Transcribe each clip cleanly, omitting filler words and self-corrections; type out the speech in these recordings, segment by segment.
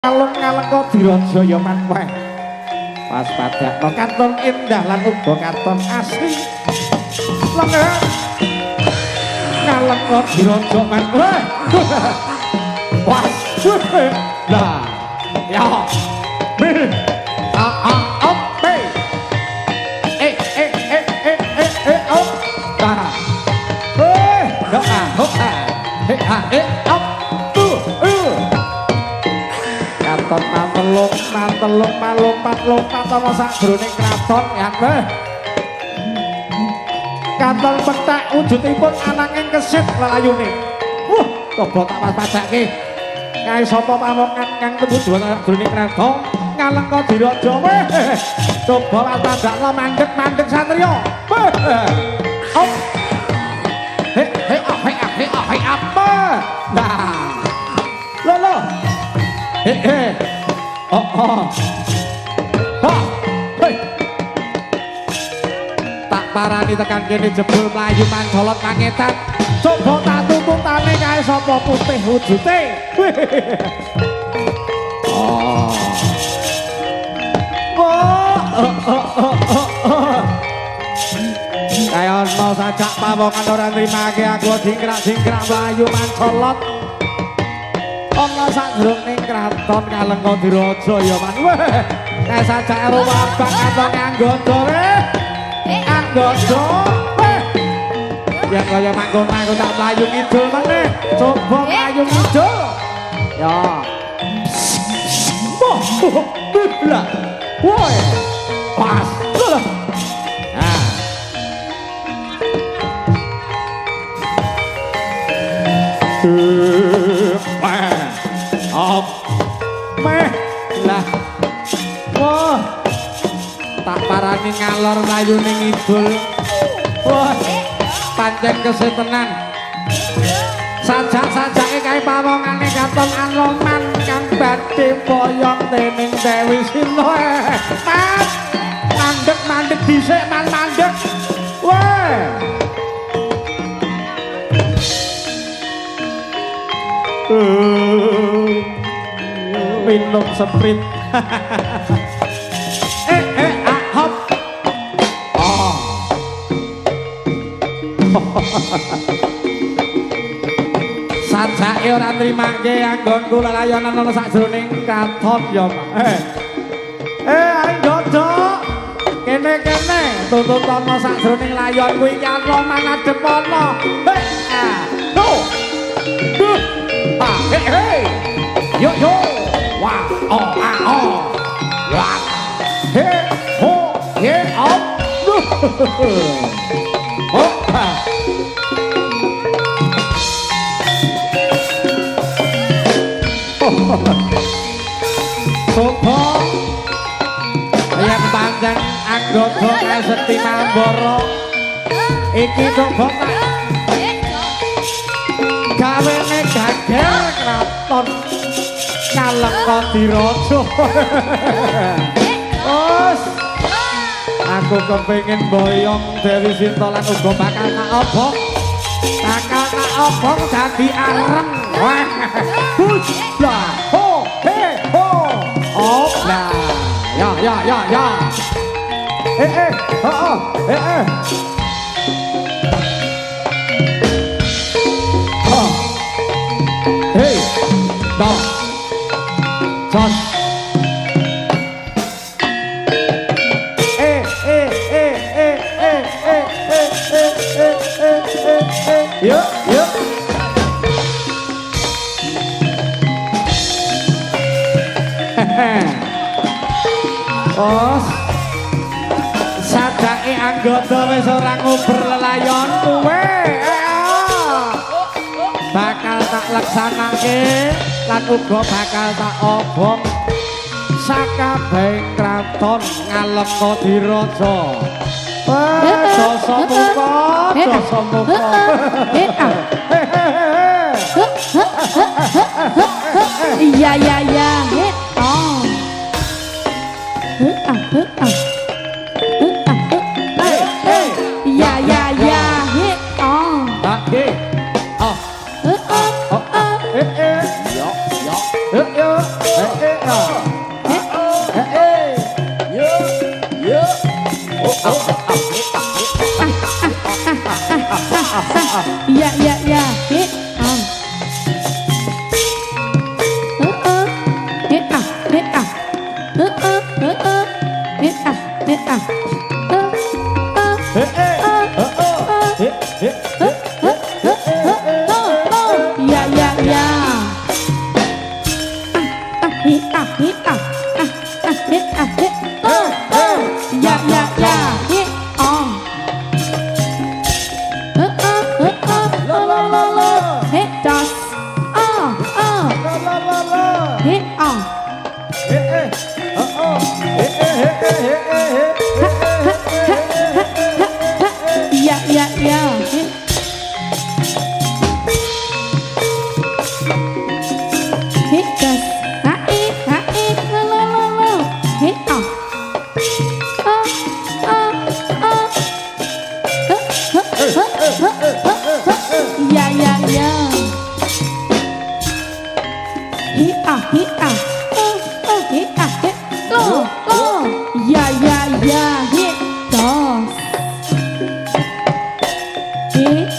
Alung-alung kok diraja ya manweh. Pas padakno katon endah lan uga katon asli. Lenga. Ngaleng kok diraja manweh. Pas. Lah. Ya. Oke. Op. Dah. Op. Katon mantelung lompat ana sakjroning kraton ya weh. Katon pethak wujudipun ananging kesit lelayune. Coba tak pas-padake. Kae sapa pawongan kang tuju sakjroning kraton ngalengka diraja weh. Coba padakno mandeg satriya. Op. Apa? Nah. Lolo. Tak parani tekan kene jebul mlayu mancolot mangetan. Coba tak tuntutane kae sapa putih wujute. Kaya ana sajak pawongan ora nrimake aku dingkrak-dingkrak mlayu mancolot. Ana sakjroning kraton Kalengka Diraja ya man. Weh, nek sajake ruwabak katon anggodo weh. Anggodo. Weh. Yen kaya manggon-manggon tak mlayu ngidul meneh. Coba mlayu ngidul. Ya. Lah. Woi. Pas. Lah. Nah. Op meh lah wah tak parani ngalor mlayune ngidul wah pancen kesetenan sajak-sajake kae pawongane katon Anoman kang badhe boyong dening Dewi Sinta mandeg dhisik mandeg wah minum sprint. Hop. Oh. Sajake ora nrimake anggonku lelayonan ana sakjroning katon ya, Pak. Anggodo. Kene tuntut ana sakjroning layon kuwi iki ana manadhep ana. Hey. Yo. Wah, oh. Wah. Hey, ho, yeah, up. Hoppa. Sopo. Yang panjang anggodo Seti Mambara. Iki coba gawene gagal kraton Kalengka Diraja. Os aku kepengin boyong Dewi Sinta lan uga bakal tak obong dadi areng. Wah. Huslah. Ho, he, ho. Oplah. Ya. Hey, dong, Jos. Yuk. Os, sadake anggodo wis ora ngober lelayon kuwe. Bakal tak laksanake lan uga bakal tak obong sakabehing kraton Kalengka Diraja. Dosa muka. Iya. Oh. Yo. hit ah hit ah hit ah ya ya ya hit ah hit ah hit ah hit ya ya ya hit on hit just hit on ya ya ya hit hit just hit on ya ya ya hit ah hit ah hit ah hit lo ya ya ya hit dos hit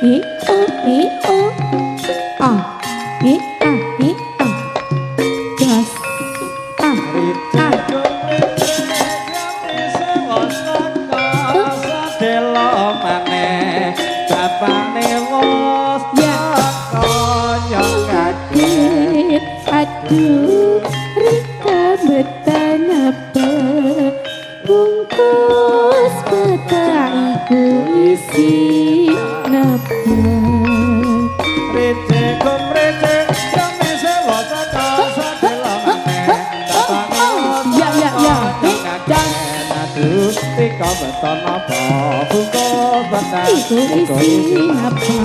hit hit hit hit dos aduh Rika betan apa bungkus mata iku isi napa rece kum rece kami sewa sakasa delamane ya ya ya dan aduh Rika betan apa bungkus mata iku isi napa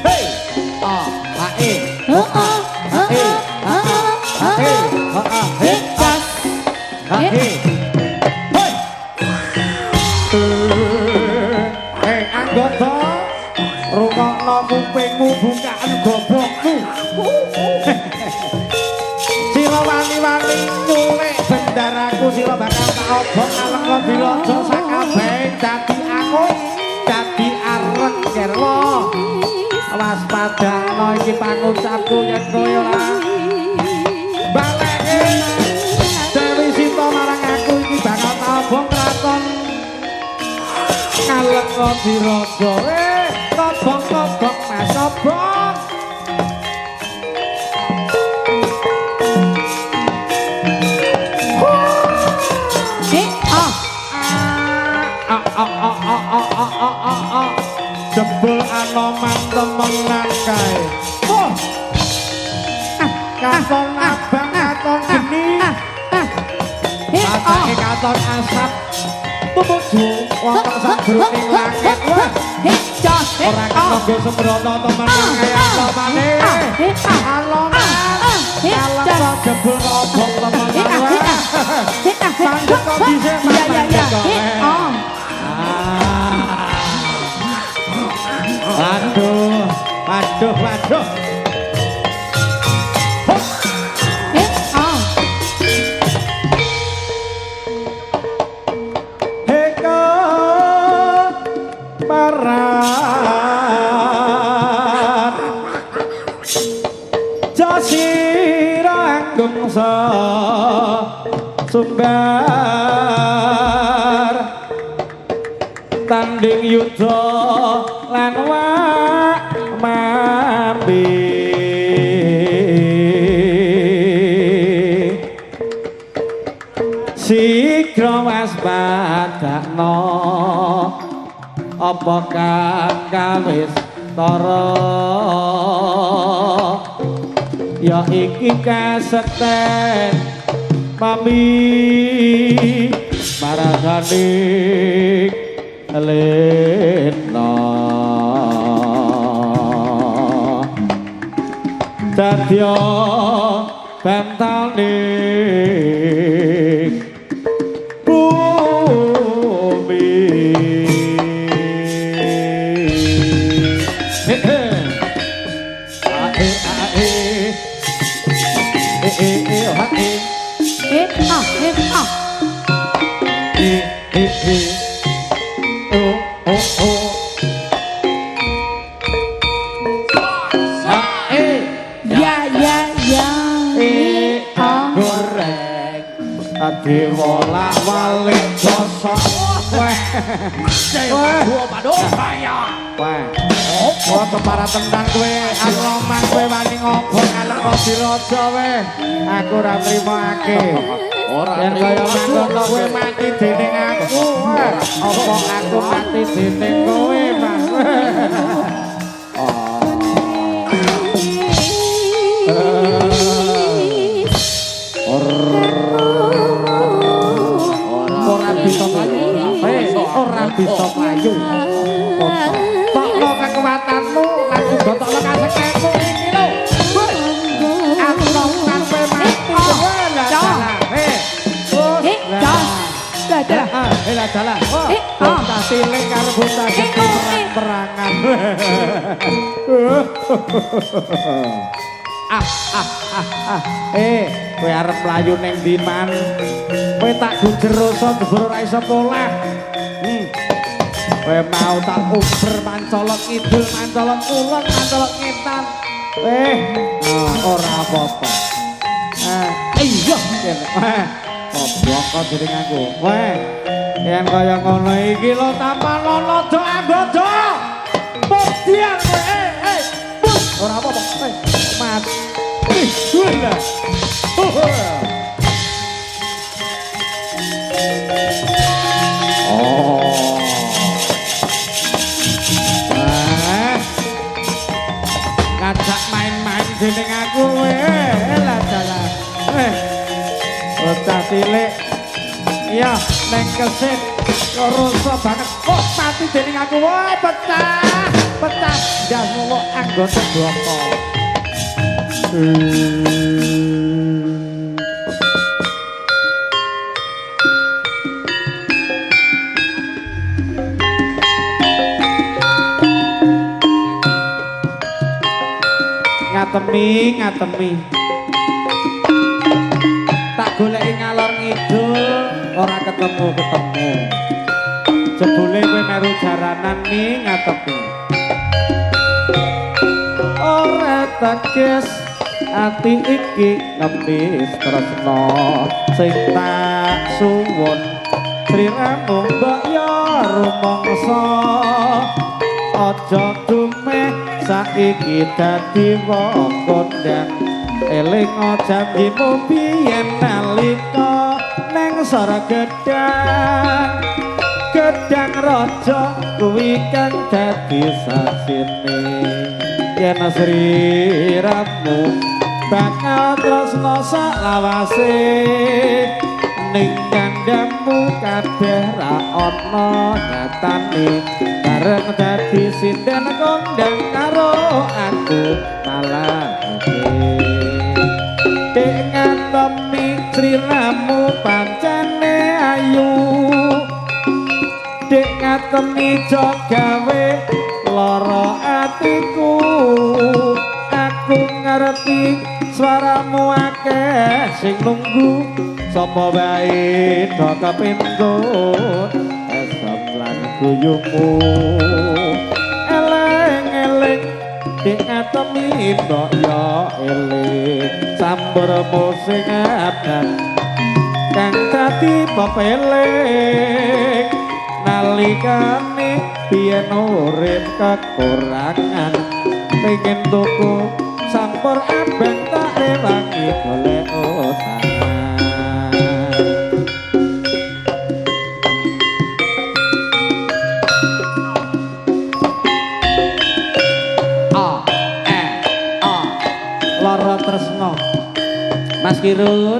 hey hae anggota rungokno kupingmu bukaan gobokmu sira wani-wani nyulik bendaraku sira bakal tak obong alengka dilojo sakabeh dadi angus dadi arek kerlo waspadakno iki pangucapku yen kowe ora baleke Dewi Sita marang aku iki bakal tak obong kraton kalengka diraja kobong-kobong mas obong jebul anoman temenan kae katon abang katon geni matake katon asap tumuju wonten sajroning langit wah ora kanggo sembrono temen kaya samane alonan kalengka jebul obong temenan mandek kok dhisik waduh waduh waduh heka parat jasira anggungsa sumbar tanding yudha lan mambi sigra waspadakno apa kang wis tara ya iki kasekten mami maraganing lena dadya bantane bumi Dewa walik dosa weh Gua padu kaya. weh oh kepara tentang kowe alomang kowe wani ngobong kaleng diraja weh aku ora trimake Ora yen kaya mangkono kowe mati dening aku weh apa aku mati dening kowe Mas ora bisa mlayu ora bisa mlayu tokno kekuatanmu lan uga tokno kaseketmu iki lho aku sampe mati lah dalah bocah cilik karo bocah gedhe perang-perangan kowe arep mlayu ning ndi man kowe tak gujer rasa jebul ora iso polah kowe mau tak uber mancolot kidul mancolot kulon mancolot ngetan ora apa-apa iya goblok kok dening aku yen kaya ngono iki lho tanpa lono do anggodo pedian ora apa-apa mat gula ngajak main-main dening aku lah dalah bocah cilik iya neng kesit rusa banget kok mati dening aku woi pecah jasmu kok anggota bloko ngatemi tak goleki ngalor ngidul ora ketemu jebule kowe meru jaranan ning ngatepi ora teges ati iki ngemis tresna sing tak suwun sriramu mbok ya rumangsa aja dumeh saiki dadi wong kondang eling janjimu biyen nalika ning sora gedang raja kuwi kang dadi saksine yen sriramu bakal tresna sak lawase ning kandhamu kabeh ra ana nyatane bareng dadi sinden kondang karo aku malah dengan temi sriramu pancene ayu dengan temi jogawe lara atiku aku ngerti suaramu akeh sing nunggu sapa wae do kepintun esam lan guyumu eleng-eleng dek atemi ndok ya eling sambur musing adan kang dadi pepeling nalikane biyen urip kekurangan pengen tuku sampur abang tak rewangi golek utangan lara tresna Mas Kirun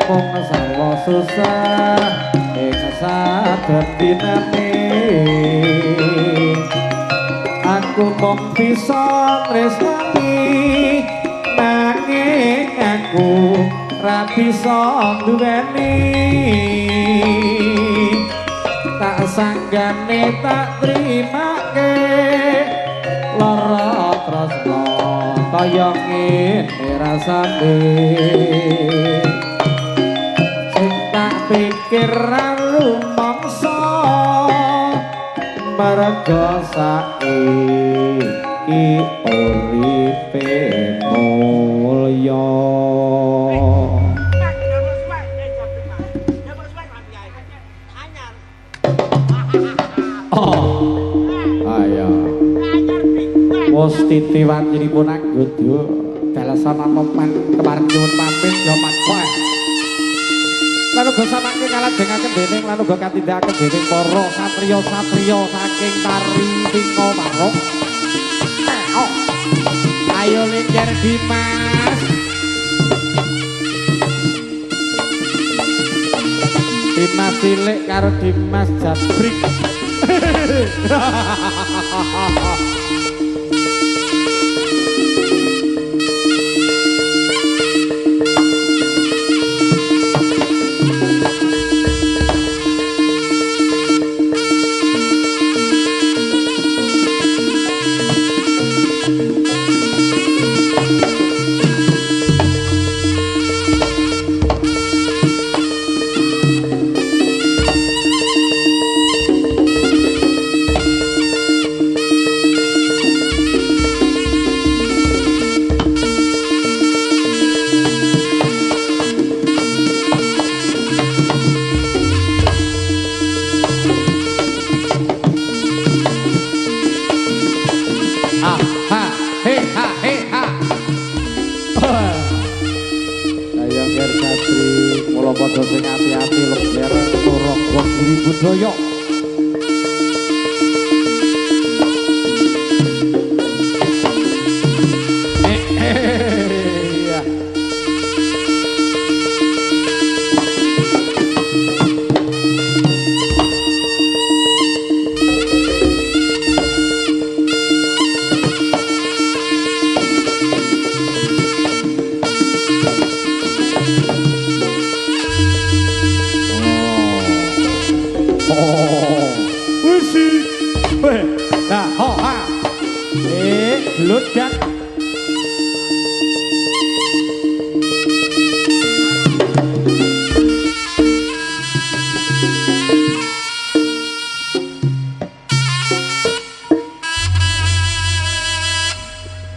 mung sarwa susah ing sadendinane aku mung bisa tresnani nanging aku ra bisa duweni tak sanggane tak trimake lara tresna kaya ngene rasane sing tak pikir ra rumangsa merga saiki uripe mulya Mustiti wancinipun anggodo dalasan anoman kemarin nyuwun pamit ya manfaat lalu go samangke kalajengaken dening lalu go katindakaken dening para satriya-satriya saking Tari Singomarok ayo lingkir Dimas Dimas cilik karo Dimas Jabrik Padha sing ati-ati leger turok wong budaya